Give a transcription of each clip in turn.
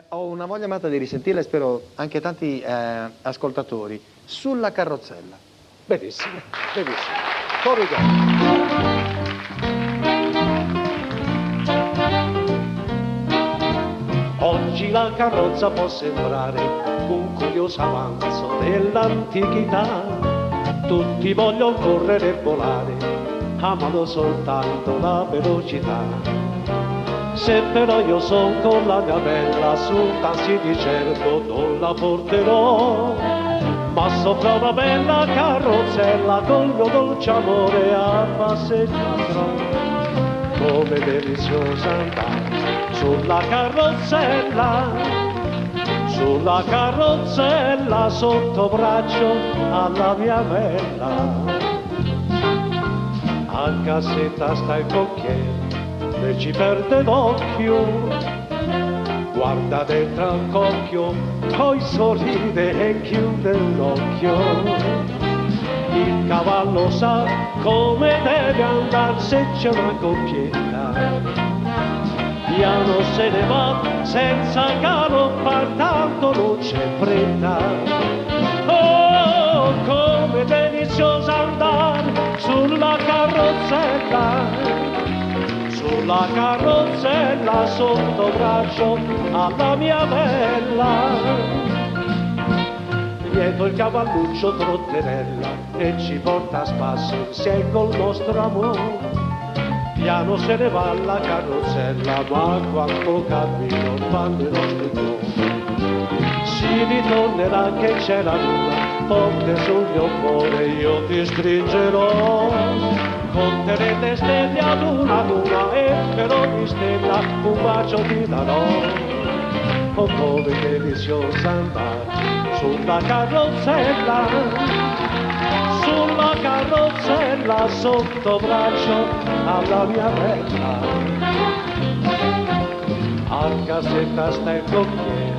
Ho una voglia matta di risentirla e spero anche tanti ascoltatori. Sulla carrozzella. Benissimo, benissimo. Corridoio. Oggi la carrozza può sembrare un curioso avanzo dell'antichità. Tutti vogliono correre e volare, amano soltanto la velocità. Se però io son con la mia bella su un taxi di certo non la porterò, ma sopra una bella carrozzella col mio dolce amore a passeggiarò. Come deliziosa andare sulla carrozzella sotto braccio alla mia bella. A cassetta sta il cocchiere e ci perde d'occhio, guarda dentro al cocchio, poi sorride e chiude l'occhio. Il cavallo sa come deve andare se c'è una coppietta, piano se ne va senza galoppar, tanto non c'è fretta. Oh, come deliziosa andare sulla carrozzella sotto braccio alla mia bella. Dietro il cavalluccio trotterella e ci porta a spasso insieme col nostro amore. Piano se ne va la carrozzella, ma quanto cammino fanno i nostri cuori. Si ritornerà che c'è la luna forte sul mio cuore, io ti stringerò. Conterete le stelle ad una e per ogni stella un bacio ti darò. Oh, come deliziosa andare sulla carrozzella sotto braccio alla mia bella. A cassetta sta il cocchiere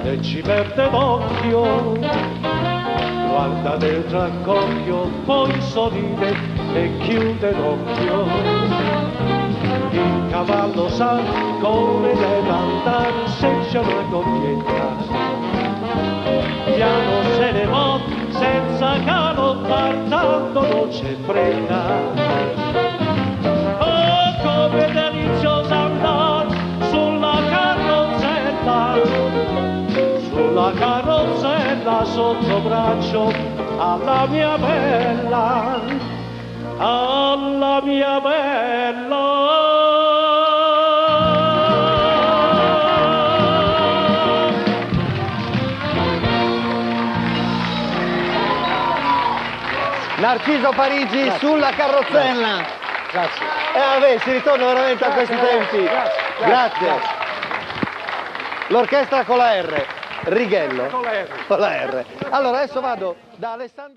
e ci perde d'occhio, guarda dentro al cocchio, poi sorride e chiude l'occhio. Il cavallo sa come deve andare se c'è una coppietta, piano se ne va senza galoppar, tanto non c'è fretta. Oh, come deliziosa andare sulla carrozzella sotto braccio alla mia bella, alla mia bella. Narciso Parigi. Grazie. Sulla carrozzella. Grazie. Vabbè, si ritorna veramente a questi tempi. Grazie. L'orchestra con la R. Righello. Con la R. Allora adesso vado da Alessandro.